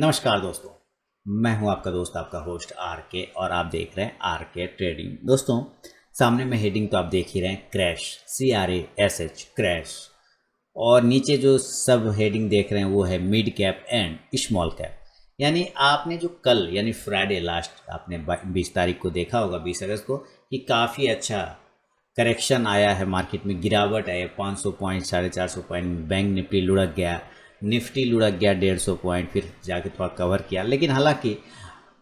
नमस्कार दोस्तों, मैं हूं आपका दोस्त आपका होस्ट आर के और आप देख रहे हैं आर के ट्रेडिंग। दोस्तों, सामने में हेडिंग तो आप देख ही रहे हैं, क्रैश, CRASH, क्रैश। और नीचे जो सब हेडिंग देख रहे हैं वो है mid cap and small cap. यानी आपने जो कल यानी फ्राइडे लास्ट आपने 20 तारीख को देखा होगा, 20 अगस्त को, कि काफ़ी अच्छा करेक्शन आया है, मार्केट में गिरावट आई है 500 पॉइंट 450 पॉइंट, बैंक निफ्टी लुढ़क गया, निफ्टी लुढ़क गया 150 पॉइंट, फिर जाके थोड़ा कवर किया। लेकिन हालांकि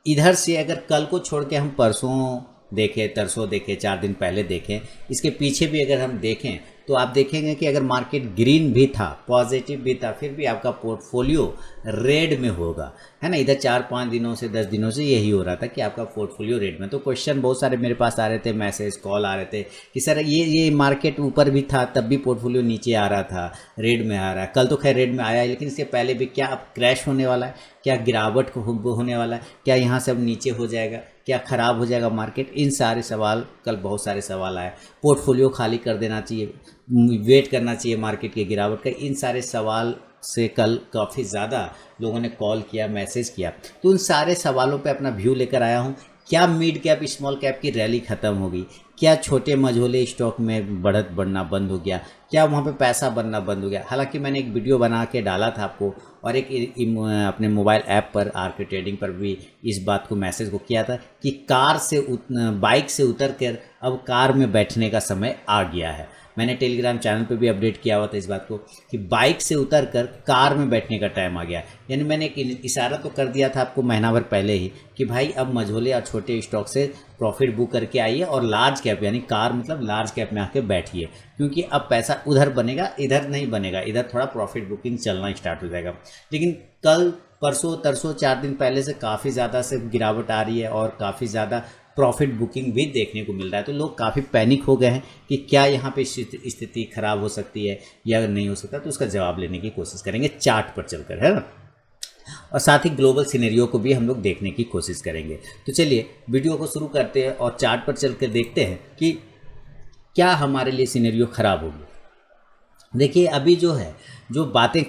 इधर से अगर कल को छोड़ के हम परसों देखें, तरसों देखें, 4 दिन पहले देखें, इसके पीछे भी अगर हम देखें तो आप देखेंगे कि अगर मार्केट ग्रीन भी था, पॉजिटिव भी था, फिर भी आपका पोर्टफोलियो रेड में होगा, है ना। इधर 4-5 दिनों से 10 दिनों से यही हो रहा था कि आपका पोर्टफोलियो रेड में। तो क्वेश्चन बहुत सारे मेरे पास आ रहे थे, मैसेज कॉल आ रहे थे कि सर ये मार्केट ऊपर भी था तब भी पोर्टफोलियो नीचे आ रहा था, रेड में आ रहा है। कल तो खैर रेड में आया है, लेकिन इससे पहले भी क्या अब क्रैश होने वाला है, क्या गिरावट होने वाला है, क्या यहाँ से अब नीचे हो जाएगा, क्या ख़राब हो जाएगा मार्केट? इन सारे सवाल, कल बहुत सारे सवाल आए। पोर्टफोलियो खाली कर देना चाहिए, वेट करना चाहिए मार्केट के गिरावट का, इन सारे सवाल से कल काफ़ी ज़्यादा लोगों ने कॉल किया, मैसेज किया। तो उन सारे सवालों पे अपना व्यू लेकर आया हूँ। क्या मिड कैप स्मॉल कैप की रैली ख़त्म हो गई? क्या छोटे मझोले स्टॉक में बढ़त बढ़ना बंद हो गया? क्या वहाँ पे पैसा बनना बंद हो गया? हालांकि मैंने एक वीडियो बना के डाला था आपको, और एक अपने मोबाइल ऐप पर आर के ट्रेडिंग पर भी इस बात को मैसेज को किया था कि बाइक से उतर कर अब कार में बैठने का समय आ गया है। मैंने टेलीग्राम चैनल पे भी अपडेट किया हुआ था इस बात को कि बाइक से उतर कर कार में बैठने का टाइम आ गया। यानी मैंने एक इशारा तो कर दिया था आपको महीना भर पहले ही कि भाई अब मझोले और छोटे स्टॉक से प्रॉफिट बुक करके आइए और लार्ज कैप यानी कार मतलब लार्ज कैप में आके बैठिए, क्योंकि अब पैसा उधर बनेगा, इधर नहीं बनेगा। इधर थोड़ा प्रॉफिट बुकिंग चलना स्टार्ट हो जाएगा। लेकिन कल परसों तरसों 4 दिन पहले से काफ़ी ज़्यादा से गिरावट आ रही है और काफ़ी ज़्यादा प्रॉफिट बुकिंग भी देखने को मिल रहा है। तो लोग काफ़ी पैनिक हो गए हैं कि क्या यहाँ पे स्थिति खराब हो सकती है या नहीं हो सकता। तो उसका जवाब लेने की कोशिश करेंगे चार्ट पर चलकर, है ना, और साथ ही ग्लोबल सिनेरियो को भी हम लोग देखने की कोशिश करेंगे। तो चलिए वीडियो को शुरू करते हैं और चार्ट पर चलकर देखते हैं कि क्या हमारे लिए सिनेरियो खराब होगी। देखिए, अभी जो है, जो बातें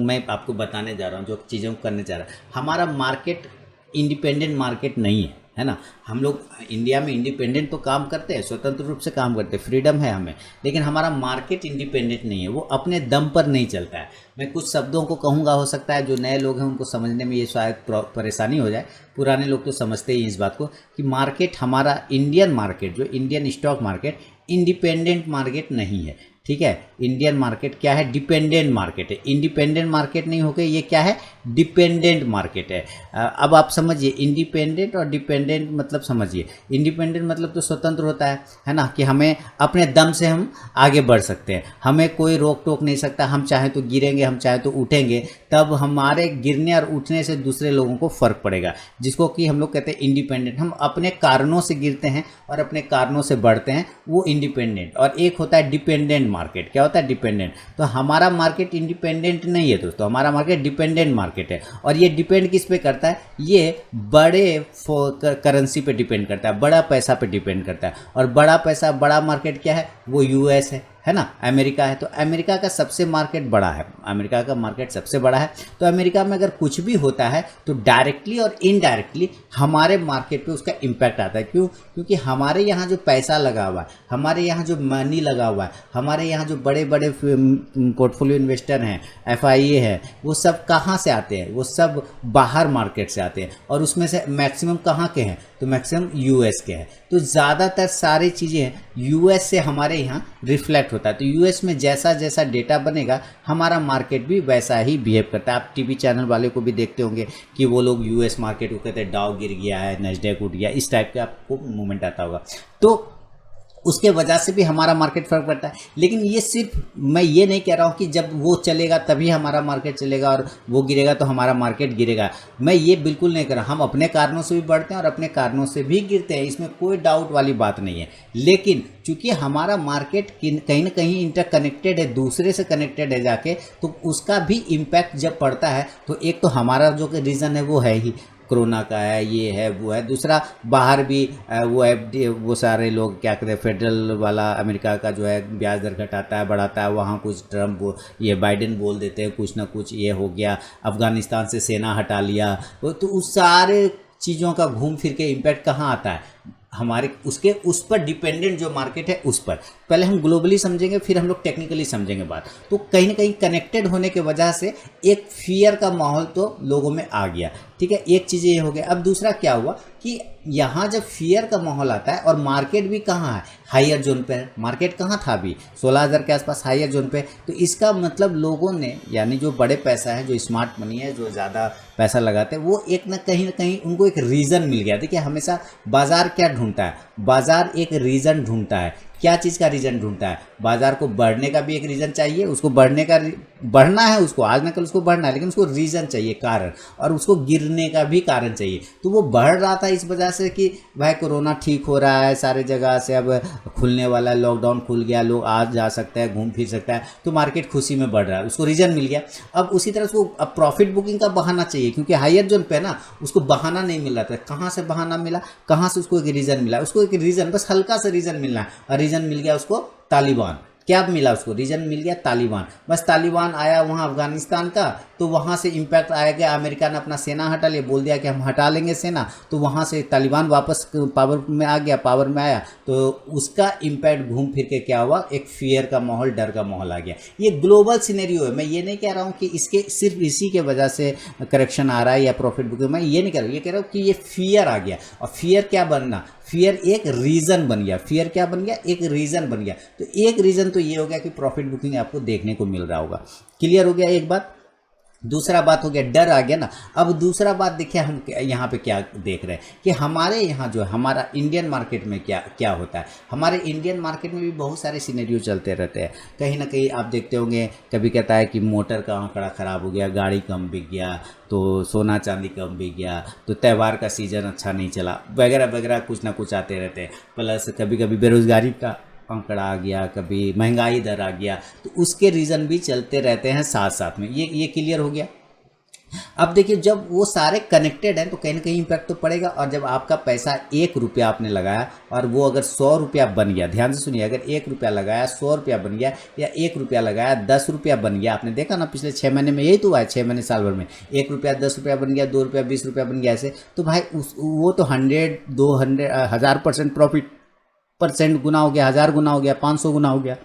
मैं आपको बताने जा रहा हूँ, जो चीज़ों को करने जा रहा हूँ, हमारा मार्केट इंडिपेंडेंट मार्केट नहीं है ना। हम लोग इंडिया में इंडिपेंडेंट तो काम करते हैं, स्वतंत्र रूप से काम करते हैं, फ्रीडम है हमें, लेकिन हमारा मार्केट इंडिपेंडेंट नहीं है, वो अपने दम पर नहीं चलता है। मैं कुछ शब्दों को कहूँगा, हो सकता है जो नए लोग हैं उनको समझने में ये शायद परेशानी हो जाए, पुराने लोग तो समझते ही इस बात को कि मार्केट, हमारा इंडियन मार्केट, जो Indian stock market independent market नहीं है, ठीक है। इंडियन मार्केट क्या है? डिपेंडेंट मार्केट है। इंडिपेंडेंट मार्केट नहीं होकर ये क्या है? डिपेंडेंट मार्केट है। अब आप समझिए, इंडिपेंडेंट और डिपेंडेंट मतलब समझिए। इंडिपेंडेंट मतलब तो स्वतंत्र होता है ना, कि हमें अपने दम से हम आगे बढ़ सकते हैं, हमें कोई रोक टोक नहीं सकता। हम चाहे तो गिरेंगे, हम चाहे तो उठेंगे, तब हमारे गिरने और उठने से दूसरे लोगों को फ़र्क पड़ेगा, जिसको कि हम लोग कहते हैं इंडिपेंडेंट। हम अपने कारणों से गिरते हैं और अपने कारणों से बढ़ते हैं, वो इंडिपेंडेंट। और एक होता है डिपेंडेंट मार्केट। क्या होता है? डिपेंडेंट। तो हमारा मार्केट इंडिपेंडेंट नहीं है दोस्तों, हमारा मार्केट डिपेंडेंट मार्केट है। और ये डिपेंड किस पे करता है? ये बड़े करेंसी पे डिपेंड करता है, बड़ा पैसा पे डिपेंड करता है। और बड़ा पैसा, बड़ा मार्केट क्या है? वो US है ना, अमेरिका है। तो अमेरिका का सबसे मार्केट बड़ा है, अमेरिका का मार्केट सबसे बड़ा है। तो अमेरिका में अगर कुछ भी होता है तो डायरेक्टली और इनडायरेक्टली हमारे मार्केट पे उसका इम्पैक्ट आता है। क्यों? क्योंकि हमारे यहाँ जो पैसा लगा हुआ है, हमारे यहाँ जो मनी लगा हुआ है, हमारे यहाँ जो बड़े बड़े पोर्टफोलियो इन्वेस्टर हैं, FIA है, वो सब कहाँ से आते हैं? वो सब बाहर मार्केट से आते हैं। और उसमें से मैक्सिमम कहाँ के हैं? तो मैक्सिमम US के हैं। तो ज़्यादातर सारी चीज़ें US से हमारे यहाँ रिफ्लेक्ट होता है। तो US में जैसा जैसा डेटा बनेगा, हमारा मार्केट भी वैसा ही बिहेव करता है। आप टीवी चैनल वाले को भी देखते होंगे कि वो लोग US मार्केट को कहते हैं डाउ गिर गया है, नैस्डैक उठ गया, इस टाइप का आपको मूवमेंट आता होगा। तो उसके वजह से भी हमारा मार्केट फर्क पड़ता है। लेकिन ये सिर्फ, मैं ये नहीं कह रहा हूँ कि जब वो चलेगा तभी हमारा मार्केट चलेगा और वो गिरेगा तो हमारा मार्केट गिरेगा। मैं ये बिल्कुल नहीं कर रहा। हम अपने कारणों से भी बढ़ते हैं और अपने कारणों से भी गिरते हैं, इसमें कोई डाउट वाली बात नहीं है। लेकिन चूंकि हमारा मार्केट कहीं ना कहीं इंटरकनेक्टेड है, दूसरे से कनेक्टेड है जाके, तो उसका भी इम्पैक्ट जब पड़ता है तो एक तो हमारा जो रीज़न है वो है ही कोरोना का है, ये है वो है। दूसरा बाहर भी वो सारे लोग क्या कहते हैं, फेडरल वाला अमेरिका का जो है ब्याज दर घटाता है बढ़ाता है, वहाँ कुछ ट्रम्प ये बाइडेन बोल देते हैं कुछ ना कुछ, ये हो गया, अफगानिस्तान से सेना हटा लिया, तो उस सारे चीज़ों का घूम फिर के इम्पैक्ट कहाँ आता है हमारे उसके उस पर डिपेंडेंट जो मार्केट है उस पर। पहले हम ग्लोबली समझेंगे फिर हम लोग टेक्निकली समझेंगे बात। तो कहीं ना कहीं कनेक्टेड होने के वजह से एक फियर का माहौल तो लोगों में आ गया, ठीक है, एक चीज़ ये हो गया। अब दूसरा क्या हुआ कि यहाँ जब फियर का माहौल आता है और मार्केट भी कहाँ है, हायर जोन पे है। मार्केट कहाँ था अभी 16,000 के आसपास हायर जोन पे, तो इसका मतलब लोगों ने, यानी जो बड़े पैसा है, जो स्मार्ट मनी है, जो ज़्यादा पैसा लगाते हैं, वो एक ना कहीं उनको एक रीज़न मिल गया। देखिए हमेशा बाजार क्या ढूंढता है, बाजार एक रीज़न ढूंढता है। क्या चीज़ का रीज़न ढूंढता है, बाजार को बढ़ने का भी एक रीज़न चाहिए, उसको बढ़ना है, उसको आज ना कल उसको बढ़ना है, लेकिन उसको रीज़न चाहिए, कारण, और उसको गिरने का भी कारण चाहिए। तो वो बढ़ रहा था इस वजह से कि भाई कोरोना ठीक हो रहा है, सारे जगह से अब खुलने वाला है, लॉकडाउन खुल गया, लोग आ जा सकते हैं, घूम फिर सकता है, तो मार्केट खुशी में बढ़ रहा है, उसको रीज़न मिल गया। अब उसी तरह उसको अब प्रॉफिट बुकिंग का बहाना चाहिए, क्योंकि हायर जोन पे ना उसको बहाना नहीं मिल रहा था। कहाँ से बहाना मिला, कहाँ से उसको एक रीज़न मिला, उसको एक रीज़न, बस हल्का सा रीज़न मिलना है, और रीज़न मिल गया उसको तालिबान। क्या मिला उसको, रीजन मिल गया तालिबान। बस तालिबान आया वहाँ अफगानिस्तान का, तो वहाँ से इम्पैक्ट आया कि अमेरिका ने अपना सेना हटा लिया, बोल दिया कि हम हटा लेंगे सेना, तो वहाँ से तालिबान वापस पावर में आ गया, पावर में आया, तो उसका इम्पैक्ट घूम फिर के क्या हुआ, एक फियर का माहौल, डर का माहौल आ गया। ये ग्लोबल सिनेरियो है, मैं ये नहीं कह रहा हूँ कि इसके सिर्फ इसी के वजह से करेक्शन आ रहा है या प्रॉफिट बुकिंग, मैं ये नहीं कह रहा हूँ, ये कह रहा हूँ कि ये फियर आ गया। और फियर क्या बनना, फियर एक रीज़न बन गया, फियर क्या बन गया, एक रीज़न बन गया। तो एक रीज़न तो ये हो गया कि प्रॉफिट बुकिंग आपको देखने को मिल रहा होगा। क्लियर हो गया एक बात। दूसरा बात हो गया, डर आ गया ना। अब दूसरा बात देखिए हम यहाँ पे क्या देख रहे हैं कि हमारे यहाँ जो है हमारा इंडियन मार्केट में क्या क्या होता है। हमारे इंडियन मार्केट में भी बहुत सारे सिनेरियो चलते रहते हैं। कहीं ना कहीं आप देखते होंगे, कभी कहता है कि मोटर का आंकड़ा ख़राब हो गया, गाड़ी कम बिक गया, तो सोना चांदी कम बिक गया, तो त्यौहार का सीज़न अच्छा नहीं चला, वगैरह वगैरह कुछ ना कुछ आते रहते हैं। प्लस कभी कभी बेरोज़गारी का आंकड़ा आ गया, कभी महंगाई दर आ गया, तो उसके रीज़न भी चलते रहते हैं साथ साथ में। ये क्लियर हो गया। अब देखिए जब वो सारे कनेक्टेड हैं तो कहीं ना कहीं इम्पैक्ट तो पड़ेगा। और जब आपका पैसा 1 रुपया आपने लगाया और वो अगर 100 रुपया बन गया, ध्यान से सुनिए, अगर 1 रुपया लगाया 100 रुपया बन गया, या 1 रुपया लगाया 10 रुपया बन गया, आपने देखा ना पिछले 6 महीने में यही तो हुआ है, 6 महीने साल भर में 1 रुपया 10 रुपया बन गया, 2 रुपया 20 रुपया बन गया, ऐसे तो भाई वो तो 100 200 1000% प्रॉफिट % गुना हो गया, 1000 गुना हो गया, 500 गुना हो गया।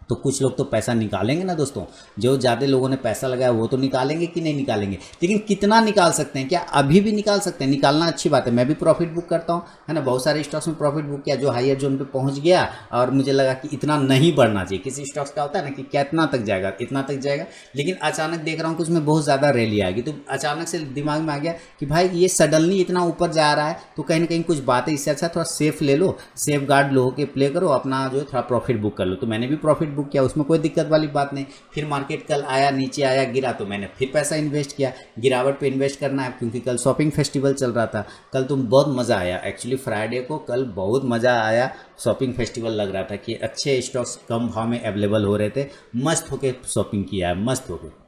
तो कुछ लोग तो पैसा निकालेंगे ना दोस्तों, जो ज़्यादा लोगों ने पैसा लगाया वो तो निकालेंगे कि नहीं निकालेंगे, लेकिन कितना निकाल सकते हैं, क्या अभी भी निकाल सकते हैं, निकालना अच्छी बात है। मैं भी प्रॉफिट बुक करता हूँ, है ना, बहुत सारे स्टॉक्स में प्रॉफिट बुक किया जो हायर जोन पे पहुँच गया और मुझे लगा कि इतना नहीं बढ़ना चाहिए। किसी स्टॉक्स का होता है ना कि कितना तक जाएगा, इतना तक जाएगा, लेकिन अचानक देख रहा हूँ कि उसमें बहुत ज़्यादा रैली आएगी, तो अचानक से दिमाग में आ गया कि भाई ये सडनली इतना ऊपर जा रहा है, तो कहीं ना कहीं कुछ बातें, इससे अच्छा थोड़ा सेफ ले लो, सेफ गार्ड लो के प्ले करो, अपना जो है थोड़ा प्रॉफिट बुक कर लो। तो मैंने भी प्रॉफिट बुक किया, उसमें कोई दिक्कत वाली बात नहीं। फिर मार्केट कल आया, नीचे आया, गिरा, तो मैंने फिर पैसा इन्वेस्ट किया। गिरावट पे इन्वेस्ट करना है, क्योंकि कल शॉपिंग फेस्टिवल चल रहा था। कल तो बहुत मज़ा आया, एक्चुअली फ्राइडे को कल बहुत मज़ा आया, शॉपिंग फेस्टिवल लग रहा था कि अच्छे स्टॉक्स कम भाव में अवेलेबल हो रहे थे, मस्त होके शॉपिंग किया है, मस्त होके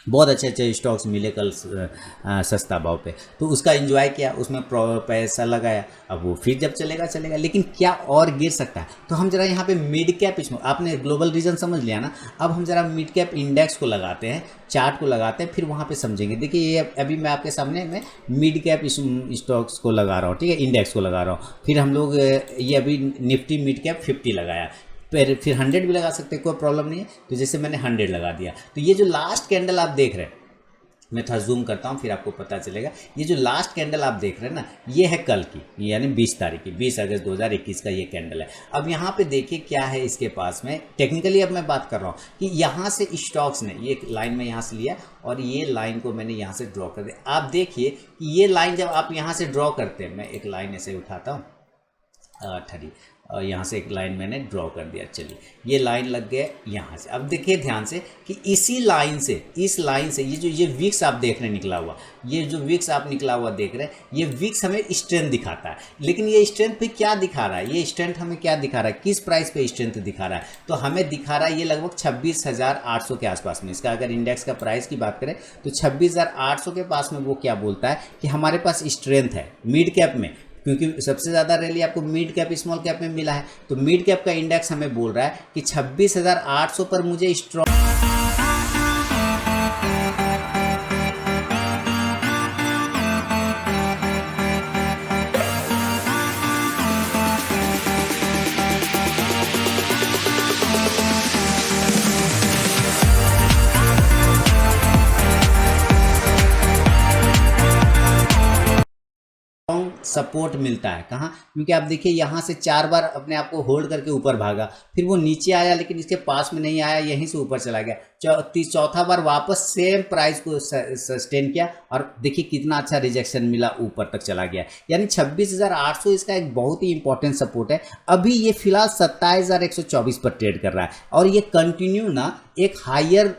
बहुत अच्छे अच्छे स्टॉक्स मिले कल सस्ता भाव पे, तो उसका एंजॉय किया, उसमें पैसा लगाया। अब वो फिर जब चलेगा चलेगा, लेकिन क्या और गिर सकता है। तो हम जरा यहाँ पे मिड कैप, इसमें आपने ग्लोबल रीजन समझ लिया ना, अब हम जरा मिड कैप इंडेक्स को लगाते हैं, चार्ट को लगाते हैं, फिर वहाँ पे समझेंगे। देखिए ये अभी मैं आपके सामने में मिड कैप स्टॉक्स को लगा रहा हूँ, ठीक है, इंडेक्स को लगा रहा हूँ। फिर हम लोग ये अभी निफ्टी मिड कैप 50 लगाया, फिर 100 भी लगा सकते हैं, कोई प्रॉब्लम नहीं है। तो जैसे मैंने 100 लगा दिया, तो ये जो लास्ट कैंडल आप देख रहे हैं, मैं थोड़ा जूम करता हूँ फिर आपको पता चलेगा। ये जो लास्ट कैंडल आप देख रहे हैं ना, ये है कल की, यानी 20 तारीख की, 20 अगस्त 2021 का ये कैंडल है। अब यहाँ पे देखिए क्या है इसके पास में, टेक्निकली अब मैं बात कर रहा हूँ कि यहाँ से स्टॉक्स ने ये लाइन में यहाँ से लिया और ये लाइन को मैंने यहाँ से ड्रॉ कर दिया। आप देखिए कि ये लाइन जब आप यहाँ से ड्रॉ करते हैं, मैं एक लाइन ऐसे उठाता हूँ, ठहरी, यहाँ से एक लाइन मैंने ड्रॉ कर दिया। चलिए ये लाइन लग गया यहाँ से। अब देखिए ध्यान से कि इसी लाइन से, इस लाइन से ये विक्स आप देख रहे हैं निकला हुआ, ये जो विक्स आप निकला हुआ देख रहे हैं, ये विक्स हमें स्ट्रेंथ दिखाता है। लेकिन ये स्ट्रेंथ पे क्या दिखा रहा है, ये स्ट्रेंथ हमें क्या दिखा रहा है, किस प्राइस पे स्ट्रेंथ दिखा रहा है? तो हमें दिखा रहा है ये लगभग 26,800 के आसपास में। इसका अगर इंडेक्स का प्राइस की बात करें तो 26,800 के पास में वो क्या बोलता है कि हमारे पास स्ट्रेंथ है मिड कैप में, क्योंकि सबसे ज़्यादा रैली आपको मिड कैप स्मॉल कैप में मिला है। तो मिड कैप का इंडेक्स हमें बोल रहा है कि 26,800 पर मुझे स्ट्रॉन्ग सपोर्ट मिलता है। कहाँ? क्योंकि आप देखिए यहाँ से 4 बार अपने आप को होल्ड करके ऊपर भागा, फिर वो नीचे आया लेकिन इसके पास में नहीं आया, यहीं से ऊपर चला गया। चौथा बार वापस सेम प्राइस को सस्टेन किया और देखिए कितना अच्छा रिजेक्शन मिला, ऊपर तक चला गया। यानी 26,800 इसका एक बहुत ही इंपॉर्टेंट सपोर्ट है। अभी ये फिलहाल 27,124 पर ट्रेड कर रहा है और ये कंटिन्यू ना एक हायर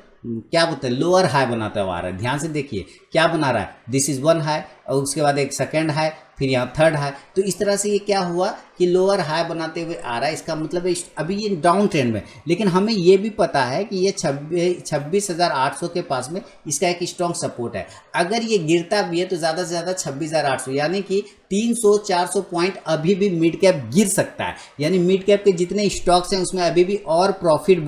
क्या बोलते हैं लोअर हाई बनाता हुआ आ रहा है। ध्यान से देखिए क्या बना रहा है, दिस इज वन हाई और उसके बाद एक सेकंड हाई, फिर यहाँ थर्ड हाई। तो इस तरह से ये क्या हुआ कि लोअर हाई बनाते हुए आ रहा है। इसका मतलब है अभी ये डाउन ट्रेंड में, लेकिन हमें ये भी पता है कि ये 26,800 के पास में इसका एक स्ट्रॉन्ग सपोर्ट है। अगर ये गिरता भी है तो ज़्यादा से ज़्यादा 26,800, यानी कि 300-400 पॉइंट अभी भी मिड कैप गिर सकता है। यानी मिड कैप के जितने स्टॉक्स हैं उसमें अभी भी और प्रॉफिट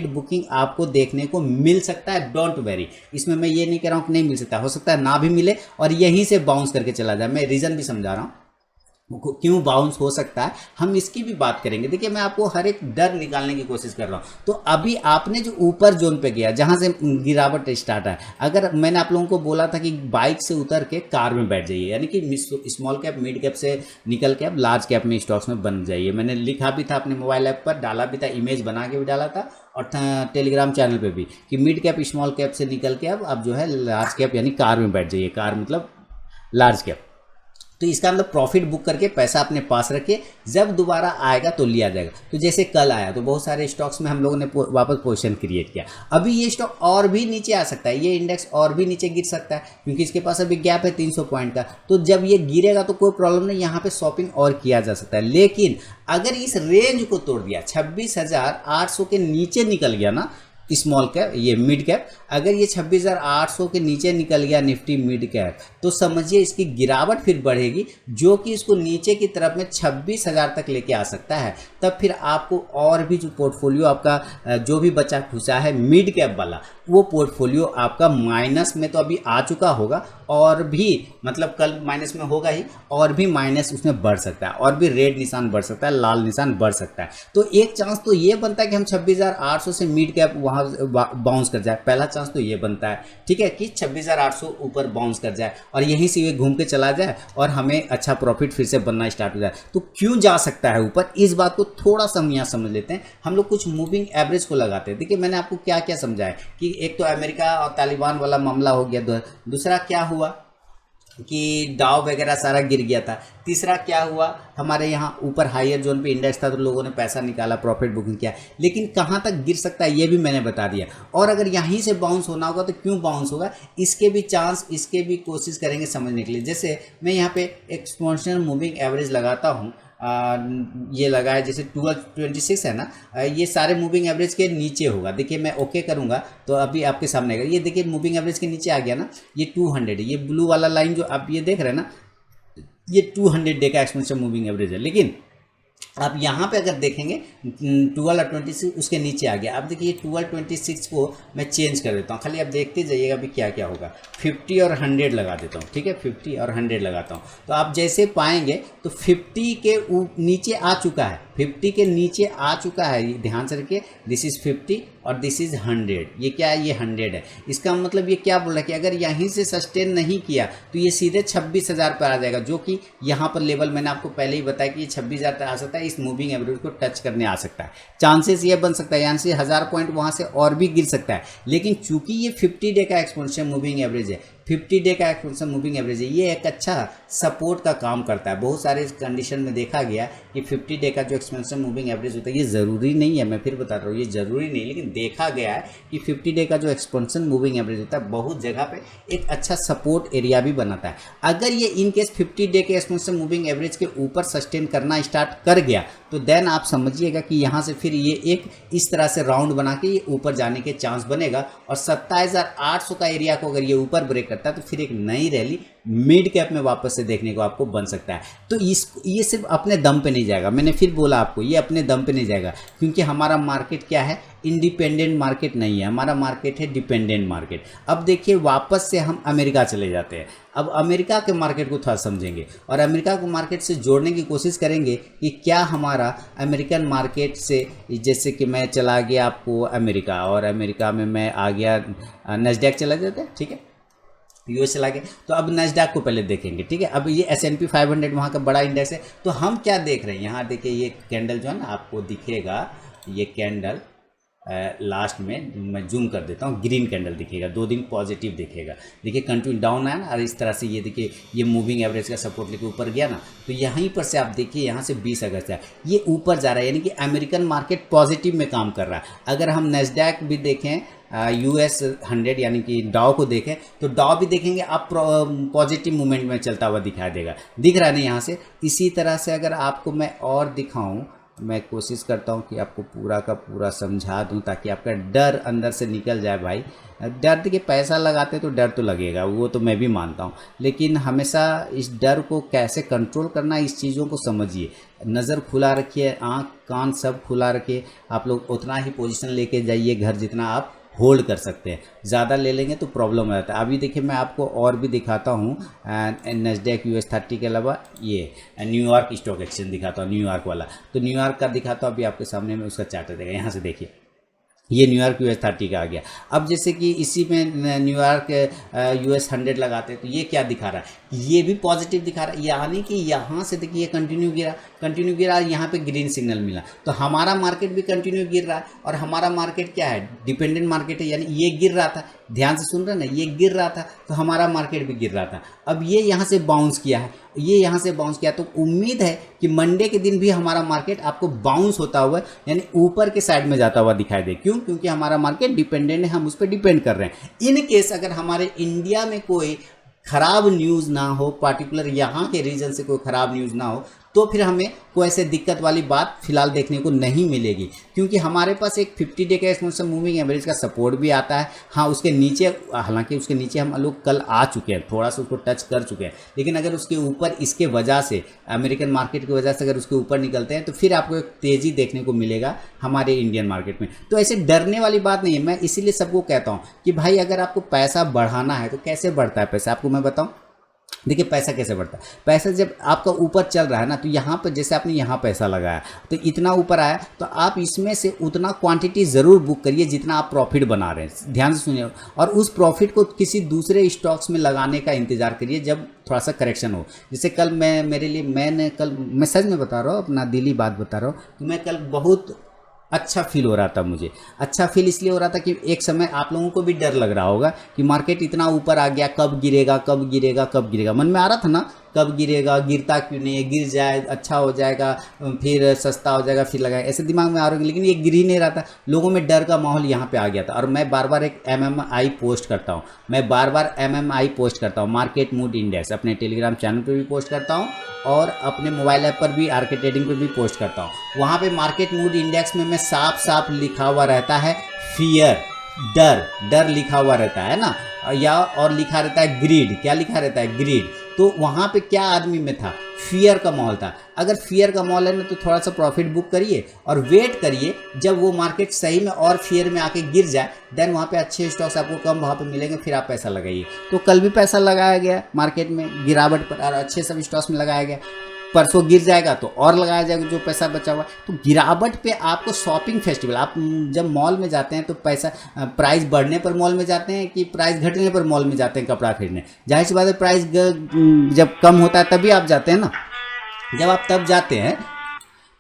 बुकिंग आपको देखने को मिल सकता है। डोंट वेरी, इसमें मैं ये नहीं कह रहा हूँ कि नहीं मिल सकता, हो सकता है ना भी मिले और यहीं से बाउंस करके चला जाए। मैं रीज़न भी समझा रहा हूँ क्यों बाउंस हो सकता है, हम इसकी भी बात करेंगे। देखिए मैं आपको हर एक डर निकालने की कोशिश कर रहा हूँ। तो अभी आपने जो ऊपर जोन पे गया जहाँ से गिरावट स्टार्ट है, अगर मैंने आप लोगों को बोला था कि बाइक से उतर के कार में बैठ जाइए, यानी कि स्मॉल कैप मिड कैप से निकल के अब लार्ज कैप में स्टॉक्स में बन जाइए। मैंने लिखा भी था अपने मोबाइल ऐप पर, डाला भी था, इमेज बना के भी डाला था और टेलीग्राम चैनल पे भी कि मिड कैप स्मॉल कैप से निकल के अब जो है लार्ज कैप यानी कार में बैठ जाइए। कार मतलब लार्ज कैप। तो इसका मतलब प्रॉफिट बुक करके पैसा अपने पास रखिए, जब दोबारा आएगा तो लिया जाएगा। तो जैसे कल आया तो बहुत सारे स्टॉक्स में हम लोगों ने वापस पोजीशन क्रिएट किया। अभी ये स्टॉक और भी नीचे आ सकता है, ये इंडेक्स और भी नीचे गिर सकता है क्योंकि इसके पास अभी गैप है 300 पॉइंट का। तो जब ये गिरेगा तो कोई प्रॉब्लम नहीं, यहाँ पे शॉपिंग और किया जा सकता है। लेकिन अगर इस रेंज को तोड़ दिया, 26,800 के नीचे निकल गया ना स्मॉल कैप, ये मिड कैप, अगर ये 26,800 के नीचे निकल गया निफ्टी मिड कैप, तो समझिए इसकी गिरावट फिर बढ़ेगी जो कि इसको नीचे की तरफ में 26,000 तक लेके आ सकता है। तब फिर आपको और भी जो पोर्टफोलियो आपका जो भी बचा खुचा है मिड कैप वाला, वो पोर्टफोलियो आपका माइनस में तो अभी आ चुका होगा और भी मतलब कल माइनस में होगा ही, और भी माइनस उसमें बढ़ सकता है, और भी रेड निशान बढ़ सकता है, लाल निशान बढ़ सकता है। तो एक चांस तो ये बनता है कि हम 26,800 से मिड कैप वहाँ बाउंस कर जाए, पहला चांस तो ये बनता है, ठीक है, कि 26,800 ऊपर बाउंस कर जाए और यहीं से ये घूम के चला जाए और हमें अच्छा प्रॉफिट फिर से बनना स्टार्ट हो जाए। तो क्यों जा सकता है ऊपर, इस बात को थोड़ा सा हम यहाँ समझ लेते हैं। हम लोग कुछ मूविंग एवरेज को लगाते हैं। देखिए मैंने आपको क्या क्या समझाया कि एक तो अमेरिका और तालिबान वाला मामला हो गया, दूसरा क्या हुआ कि डाउ वगैरह सारा गिर गया था, तीसरा क्या हुआ हमारे यहाँ ऊपर हायर जोन पे इंडेक्स था तो लोगों ने पैसा निकाला, प्रॉफिट बुकिंग किया। लेकिन कहाँ तक गिर सकता है ये भी मैंने बता दिया। और अगर यहीं से बाउंस होना होगा तो क्यों बाउंस होगा, इसके भी चांस, इसके भी कोशिश करेंगे समझने के लिए। जैसे मैं यहाँ पे एक्सपोनेंशियल मूविंग एवरेज लगाता हूँ, ये लगा है जैसे 1226 है ना, ये सारे मूविंग एवरेज के नीचे होगा। देखिए मैं ओके करूंगा तो अभी आपके सामने आएगा, ये देखिए मूविंग एवरेज के नीचे आ गया ना, ये 200 है, ये ब्लू वाला लाइन जो आप ये देख रहे हैं ना, ये 200 डे का एक्सपोनेंशियल मूविंग एवरेज है। लेकिन आप यहाँ पे अगर देखेंगे 12 और 26 उसके नीचे आ गया। अब देखिए 12-26 को मैं चेंज कर देता हूँ, खाली आप देखते जाइएगा अभी क्या क्या होगा। 50 और 100 लगा देता हूँ, ठीक है, 50 और 100 लगाता हूँ तो आप जैसे पाएंगे तो 50 के नीचे आ चुका है, 50 के नीचे आ चुका है, ध्यान से रखिए, दिस इज 50 और दिस इज 100। ये क्या है, ये 100 है। इसका मतलब ये क्या बोल रहा है कि अगर यहीं से सस्टेन नहीं किया तो ये सीधे 26,000 पर आ जाएगा, जो कि यहाँ पर लेवल मैंने आपको पहले ही बताया कि ये 26,000 तक आ सकता है, इस मूविंग एवरेज को टच करने आ सकता है। चांसेस ये बन सकता है, यानी से 1000 पॉइंट वहाँ से और भी गिर सकता है। लेकिन चूंकि ये 50 डे का एक्सपोनेंशियल मूविंग एवरेज है, 50 डे का एक्सपेंशन मूविंग एवरेज है, ये एक अच्छा सपोर्ट का काम करता है। बहुत सारे कंडीशन में देखा गया कि 50 डे का जो एक्सपेंशन मूविंग एवरेज होता है, ये ज़रूरी नहीं है, मैं फिर बता रहा हूँ ये ज़रूरी नहीं, लेकिन देखा गया है कि 50 डे का जो एक्सपेंशन मूविंग एवरेज होता है बहुत जगह पे एक अच्छा सपोर्ट एरिया भी बनाता है। अगर ये इन केस 50 डे के एक्सपेंशन मूविंग एवरेज के ऊपर सस्टेन करना स्टार्ट कर गया तो देन आप समझिएगा कि यहाँ से फिर ये एक इस तरह से राउंड बना के ये ऊपर जाने के चांस बनेगा, और 27,800 का एरिया को अगर ये ऊपर ब्रेक करता है तो फिर एक नई रैली मिड कैप में वापस से देखने को आपको बन सकता है। तो ये सिर्फ अपने दम पे नहीं जाएगा, मैंने फिर बोला आपको ये अपने दम पे नहीं जाएगा, क्योंकि हमारा मार्केट क्या है, इंडिपेंडेंट मार्केट नहीं है, हमारा मार्केट है डिपेंडेंट मार्केट। अब देखिए वापस से हम अमेरिका चले जाते हैं। अब अमेरिका के मार्केट को थोड़ा समझेंगे और अमेरिका को मार्केट से जोड़ने की कोशिश करेंगे कि क्या हमारा अमेरिकन मार्केट से, जैसे कि मैं चला गया आपको अमेरिका, और अमेरिका में मैं आ गया नैस्डैक चला जाता है, ठीक है, यूएस चला गया, तो अब नैस्डैक को पहले देखेंगे, ठीक है। अब ये S&P 500 वहाँ का बड़ा इंडेक्स है, तो हम क्या देख रहे हैं यहाँ देखिए, ये कैंडल जो है ना आपको दिखेगा, ये कैंडल लास्ट में मैं जूम कर देता हूँ, ग्रीन कैंडल दिखेगा, 2 दिन पॉजिटिव दिखेगा, देखिए कंटिन्यू डाउन आया ना, और इस तरह से ये देखिए ये मूविंग एवरेज का सपोर्ट लेके ऊपर गया ना, तो यहीं पर से आप देखिए यहाँ से 20 अगस्त है ये ऊपर जा रहा है, यानी कि अमेरिकन मार्केट पॉजिटिव में काम कर रहा है। अगर हम नैस्डैक भी देखें, US 100 यानी कि डाउ को देखें, तो डाउ भी देखेंगे आप पॉजिटिव मूवमेंट में चलता हुआ दिखाई देगा, दिख रहा है ना यहाँ से। इसी तरह से अगर आपको मैं और दिखाऊं, मैं कोशिश करता हूँ कि आपको पूरा का पूरा समझा दूँ ताकि आपका डर अंदर से निकल जाए। भाई डर, देखिए पैसा लगाते तो डर तो लगेगा, वो तो मैं भी मानता हूँ, लेकिन हमेशा इस डर को कैसे कंट्रोल करना, इस चीज़ों को समझिए, नज़र खुला रखिए, आँख कान सब खुला रखिए, आप लोग उतना ही पोजीशन लेके जाइए घर जितना आप होल्ड कर सकते हैं, ज़्यादा ले लेंगे तो प्रॉब्लम हो जाता है। अभी देखिए मैं आपको और भी दिखाता हूँ, नैस्डैक US 30 के अलावा ये न्यूयॉर्क स्टॉक एक्सचेंज दिखाता हूँ, न्यूयॉर्क वाला, तो न्यूयॉर्क का दिखाता हूँ अभी आपके सामने में, उसका चार्ट देगा, यहाँ से देखिए ये न्यूयॉर्क US 30 का आ गया। अब जैसे कि इसी में न्यूयॉर्क US 100 लगाते हैं तो ये क्या दिखा रहा है, ये भी पॉजिटिव दिखा रहा है, यानी कि यहाँ से देखिए कंटिन्यू गिरा, यहाँ पे ग्रीन सिग्नल मिला, तो हमारा मार्केट भी कंटिन्यू गिर रहा है, और हमारा मार्केट क्या है, डिपेंडेंट मार्केट है, यानी ये गिर रहा था, ध्यान से सुन रहे ना, ये गिर रहा था तो हमारा मार्केट भी गिर रहा था। अब ये यहाँ से बाउंस किया है, ये यहाँ से बाउंस किया, तो उम्मीद है कि मंडे के दिन भी हमारा मार्केट आपको बाउंस होता हुआ यानी ऊपर के साइड में जाता हुआ दिखाई दे। क्यों? क्योंकि हमारा मार्केट डिपेंडेंट है, हम उस पर डिपेंड कर रहे हैं। इन केस अगर हमारे इंडिया में कोई खराब न्यूज़ ना हो, पार्टिकुलर यहाँ के रीजन से कोई खराब न्यूज़ ना हो, तो फिर हमें कोई ऐसे दिक्कत वाली बात फिलहाल देखने को नहीं मिलेगी, क्योंकि हमारे पास एक 50 डे का एक्सपोनेंशियल मूविंग एवरेज का सपोर्ट भी आता है। हाँ, उसके नीचे, हालांकि उसके नीचे हम लोग कल आ चुके हैं, थोड़ा सा उसको टच कर चुके हैं, लेकिन अगर उसके ऊपर इसके वजह से, अमेरिकन मार्केट की वजह से अगर उसके ऊपर निकलते हैं तो फिर आपको एक तेज़ी देखने को मिलेगा हमारे इंडियन मार्केट में। तो ऐसे डरने वाली बात नहीं है। मैं इसीलिए सबको कहता हूँ कि भाई अगर आपको पैसा बढ़ाना है तो कैसे बढ़ता है पैसा, आपको मैं बताऊँ। देखिए पैसा कैसे बढ़ता है, पैसा जब आपका ऊपर चल रहा है ना, तो यहाँ पर जैसे आपने यहाँ पैसा लगाया तो इतना ऊपर आया, तो आप इसमें से उतना क्वांटिटी ज़रूर बुक करिए जितना आप प्रॉफिट बना रहे हैं, ध्यान से सुनिए, और उस प्रॉफिट को किसी दूसरे स्टॉक्स में लगाने का इंतज़ार करिए जब थोड़ा सा करेक्शन हो। जैसे कल मैं सच में बता रहा हूँ, अपना दिली बात बता रहा हूँ कि मैं कल बहुत अच्छा फील हो रहा था, मुझे अच्छा फील इसलिए हो रहा था कि एक समय आप लोगों को भी डर लग रहा होगा कि मार्केट इतना ऊपर आ गया, कब गिरेगा कब गिरेगा कब गिरेगा, मन में आ रहा था ना, कब गिरेगा, गिरता क्यों नहीं है, गिर जाए अच्छा हो जाएगा, फिर सस्ता हो जाएगा, फिर लगाए, ऐसे दिमाग में आ रहा है। लेकिन ये गिर ही नहीं रहा था, लोगों में डर का माहौल यहाँ पे आ गया था। और मैं बार बार एक MMI पोस्ट करता हूँ, MMI पोस्ट करता हूँ, मार्केट मूड इंडेक्स, अपने टेलीग्राम चैनल पर भी पोस्ट करता हूँ और अपने मोबाइल ऐप पर भी, आरके ट्रेडिंग पर भी पोस्ट करता हूँ। वहाँ पर मार्केट मूड इंडेक्स में मैं साफ साफ लिखा हुआ रहता है फियर, डर लिखा हुआ रहता है ना, या और लिखा रहता है ग्रीड, क्या लिखा रहता है, ग्रीड। तो वहाँ पे क्या आदमी में था, फियर का माहौल था। अगर फियर का माहौल है ना तो थोड़ा सा प्रॉफिट बुक करिए और वेट करिए जब वो मार्केट सही में और फियर में आके गिर जाए, देन वहाँ पे अच्छे स्टॉक्स आपको कम भाव पे मिलेंगे, फिर आप पैसा लगाइए। तो कल भी पैसा लगाया गया मार्केट में गिरावट पर और अच्छे सब स्टॉक्स में लगाया गया, परसों गिर जाएगा तो और लगाया जाएगा जो पैसा बचा हुआ। तो गिरावट पे आपको शॉपिंग फेस्टिवल, आप जब मॉल में जाते हैं तो पैसा प्राइस बढ़ने पर मॉल में जाते हैं कि प्राइस घटने पर मॉल में जाते हैं कपड़ा खरीदने, जाहिर सी बात है प्राइस जब कम होता है तभी आप जाते हैं ना, जब आप तब जाते हैं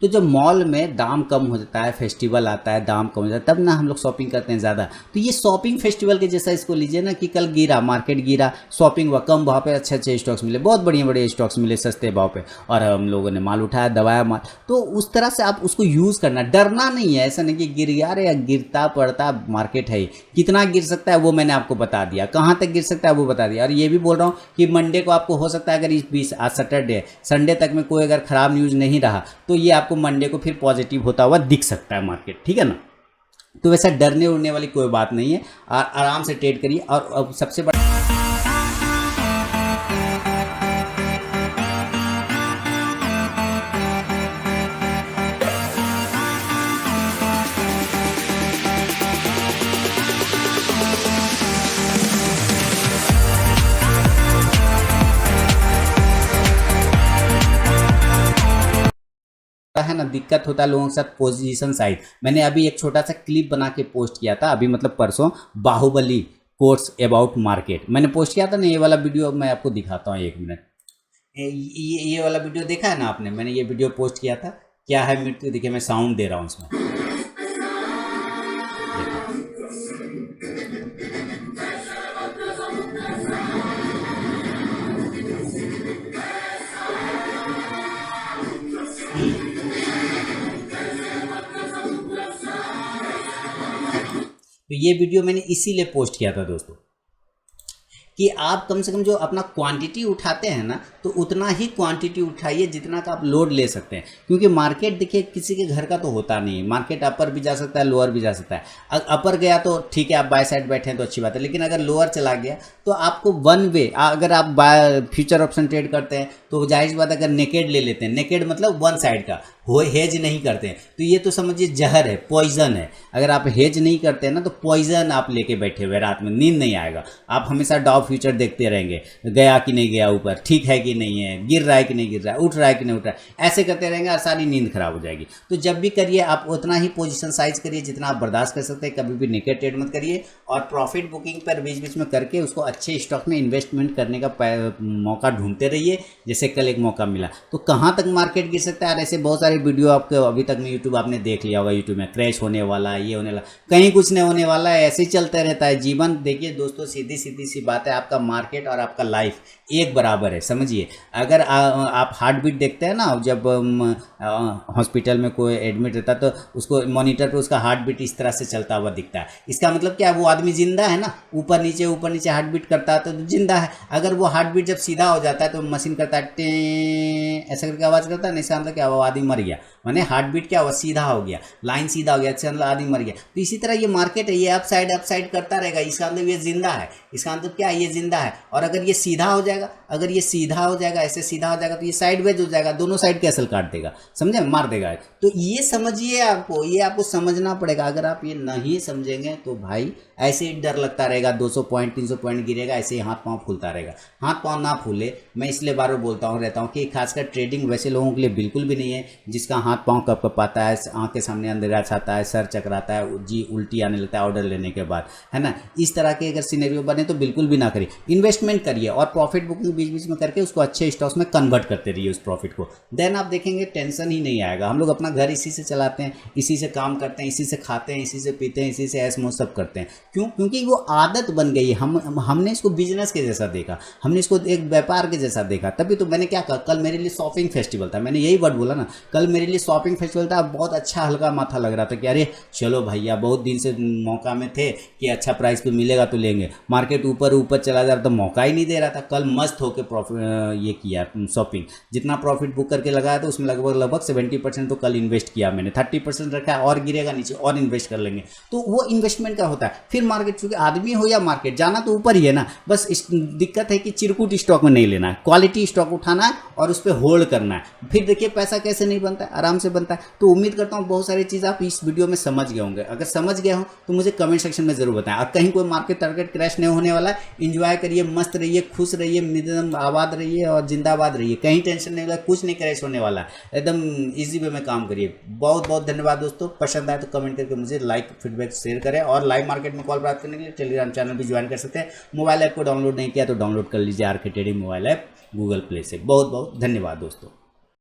तो जब मॉल में दाम कम हो जाता है, फेस्टिवल आता है, दाम कम हो जाता है, तब ना हम लोग शॉपिंग करते हैं ज़्यादा। तो ये शॉपिंग फेस्टिवल के जैसा इसको लीजिए ना कि कल गिरा, मार्केट गिरा, शॉपिंग हुआ, कम भाव पे अच्छे अच्छे स्टॉक्स मिले, बहुत बढ़िया बढ़िया स्टॉक्स मिले सस्ते भाव पे, और हम लोगों ने माल उठाया, दबाया माल। तो उस तरह से आप उसको यूज़ करना, डरना नहीं है। ऐसा नहीं कि गिर गया, अरे गिरता पड़ता मार्केट है, कितना गिर सकता है वो मैंने आपको बता दिया, कहाँ तक गिर सकता है वो बता दिया। और ये भी बोल रहा हूँ कि मंडे को आपको हो सकता है, अगर इस 20 आज सैटरडे, संडे तक में कोई अगर ख़राब न्यूज़ नहीं रहा तो ये आपको मंडे को फिर पॉजिटिव होता हुआ दिख सकता है मार्केट, ठीक है ना। तो वैसा डरने उड़ने वाली कोई बात नहीं है, आराम से ट्रेड करिए। और सबसे बड़ा है ना, दिक्कत होता है लोगों के साथ पोजीशन साइज। मैंने अभी एक छोटा सा क्लिप बना के पोस्ट किया था, अभी मतलब परसों, बाहुबली कोर्स अबाउट मार्केट मैंने पोस्ट किया था ना। ये वाला वीडियो मैं आपको दिखाता हूँ, 1 मिनट। ये वाला वीडियो देखा है ना आपने, मैंने ये वीडियो पोस्ट किया था, क्या है मृत्यु। देखिए मैं साउंड दे रहा हूँ उसमें। तो ये वीडियो मैंने इसीलिए पोस्ट किया था दोस्तों, कि आप कम से कम जो अपना क्वांटिटी उठाते हैं ना, तो उतना ही क्वांटिटी उठाइए जितना का आप लोड ले सकते हैं। क्योंकि मार्केट देखिए किसी के घर का तो होता नहीं है, मार्केट अपर भी जा सकता है, लोअर भी जा सकता है। अपर गया तो ठीक है, आप बाय साइड बैठे हैं तो अच्छी बात है, लेकिन अगर लोअर चला गया तो आपको वन वे, अगर आप बाय फ्यूचर ऑप्शन ट्रेड करते हैं तो जाहिर सी बात, अगर नेकेड ले लेते हैं, नेकेड मतलब वन साइड का, हेज नहीं करते हैं, तो ये तो समझिए जहर है, पॉइजन है। अगर आप हेज नहीं करते हैं ना, तो पॉइजन आप लेके बैठे हुए, रात में नींद नहीं आएगा। आप हमेशा डाउ फ्यूचर देखते रहेंगे, गया कि नहीं गया ऊपर, ठीक है कि नहीं है, गिर रहा है कि नहीं गिर रहा है, उठ रहा है कि नहीं उठ रहा है, ऐसे करते रहेंगे और सारी नींद खराब हो जाएगी। तो जब भी करिए आप उतना ही पोजीशन साइज करिए जितना आप बर्दाश्त कर सकते हैं, कभी भी नेकेड ट्रेड मत करिए। और प्रॉफिट बुकिंग पर बीच बीच में करके उसको अच्छे स्टॉक में इन्वेस्टमेंट करने का मौका ढूंढते रहिए। जैसे कल एक मौका मिला, तो कहाँ तक मार्केट गिर सकता है, और ऐसे बहुत सारे वीडियो आपको अभी तक में यूट्यूब आपने देख लिया होगा, यूट्यूब में क्रैश होने वाला है, ये होने वाला, कहीं कुछ नहीं होने वाला है, ऐसे ही चलता रहता है जीवन। देखिए दोस्तों, सीधी सीधी सी बात है, आपका मार्केट और आपका लाइफ एक बराबर है, समझिए। अगर आप हार्ट बीट देखते हैं ना, जब हॉस्पिटल में कोई एडमिट रहता है तो उसको मॉनिटर पे उसका हार्ट बीट इस तरह से चलता हुआ दिखता है, इसका मतलब क्या है, वो आदमी जिंदा है ना, ऊपर नीचे हार्ट बीट करता है तो जिंदा है। अगर वो हार्ट बीट जब सीधा हो जाता है तो मशीन करता है टे, ऐसा करके आवाज़ करता है, नहीं इसका मतलब क्या, वो आदमी मर गया, माने हार्ट बीट क्या हुआ, सीधा हो गया, लाइन सीधा हो गया, इसका मतलब आदमी मर गया। तो इसी तरह ये मार्केट है, ये अप साइड करता रहेगा, इसका मतलब ये जिंदा है, इसका मतलब क्या है, ये जिंदा है। और अगर ये सीधा हो जाएगा, अगर ये सीधा हो जाएगा, ऐसे सीधा हो जाएगा, तो ये साइडवेज हो जाएगा, दोनों साइड कैसल काट देगा, समझे, मार देगा। तो ये समझिए, आपको ये आपको समझना पड़ेगा। अगर आप ये नहीं समझेंगे तो भाई ऐसे ही डर लगता रहेगा, 200 पॉइंट 300 पॉइंट गिरेगा, ऐसे ही हाथ पांव फूलता रहेगा। हाथ पांव ना फूले, मैं इसलिए बार बार बोलता हूँ रहता हूँ कि खासकर ट्रेडिंग वैसे लोगों के लिए बिल्कुल भी नहीं है जिसका हाथ पांव कपकपाता है, आँख के सामने अंधेरा छाता है, सर चकराता है, जी उल्टी आने लगता है ऑर्डर लेने के बाद, है ना। इस तरह के अगर सिनेरियो बने तो बिल्कुल भी ना करिए, इन्वेस्टमेंट करिए और प्रॉफिट बुकिंग बीच बीच में करके उसको अच्छे स्टॉक्स में कन्वर्ट करते रहिए उस प्रॉफिट को। देन आप देखेंगे टेंशन ही नहीं आएगा। हम लोग अपना घर इसी से चलाते हैं, इसी से काम करते हैं, इसी से खाते हैं, इसी से पीते हैं, इसी से ऐश मौज सब करते हैं। क्यों? क्योंकि वो आदत बन गई है। हमने इसको बिजनेस के जैसा देखा, हमने इसको एक व्यापार के जैसा देखा। तभी तो मैंने क्या कहा, कल मेरे लिए शॉपिंग फेस्टिवल था, मैंने यही वर्ड बोला ना, कल मेरे लिए शॉपिंग फेस्टिवल था। बहुत अच्छा हल्का माथा लग रहा था कि अरे चलो भैया, बहुत दिन से मौका में थे कि अच्छा प्राइस पे मिलेगा तो लेंगे। मार्केट ऊपर ऊपर चला जा रहा था, मौका ही नहीं दे रहा था। कल मस्त होकर प्रॉफिट ये किया शॉपिंग, जितना प्रॉफिट बुक करके लगाया था उसमें लगभग 70% तो कल इन्वेस्ट किया मैंने, 30% रखा है, और गिरेगा नीचे और इन्वेस्ट कर लेंगे। तो वो इन्वेस्टमेंट का होता है। फिर मार्केट, चूंकि आदमी हो या मार्केट, जाना तो ऊपर ही है ना। बस इस दिक्कत है कि चिरकुट स्टॉक में नहीं लेना है, क्वालिटी स्टॉक उठाना है और उस पर होल्ड करना है। फिर देखिए पैसा कैसे नहीं बनता है, आराम से बनता है। तो उम्मीद करता हूँ बहुत सारी चीज़ आप इस वीडियो में समझ गए होंगे। अगर समझ गए हो तो मुझे कमेंट सेक्शन में जरूर बताएं। और कहीं कोई मार्केट टारगेट क्रैश नहीं होने वाला है। इंजॉय करिए, मस्त रहिए, खुश रहिए, एकदम आबाद रहिए और जिंदाबाद रहिए। कहीं टेंशन नहीं होगा, कुछ नहीं क्रैश होने वाला है, एकदम ईजी वे में काम करिए। बहुत बहुत धन्यवाद दोस्तों। पसंद आए तो कमेंट करके मुझे लाइक फीडबैक शेयर करें। और लाइव मार्केट में कॉल प्राप्त करने के लिए टेलीग्राम चैनल भी ज्वाइन कर सकते हैं। मोबाइल ऐप को डाउनलोड नहीं किया तो डाउनलोड कर लीजिए, RK trading mobile app Google play से। बहुत बहुत धन्यवाद दोस्तों।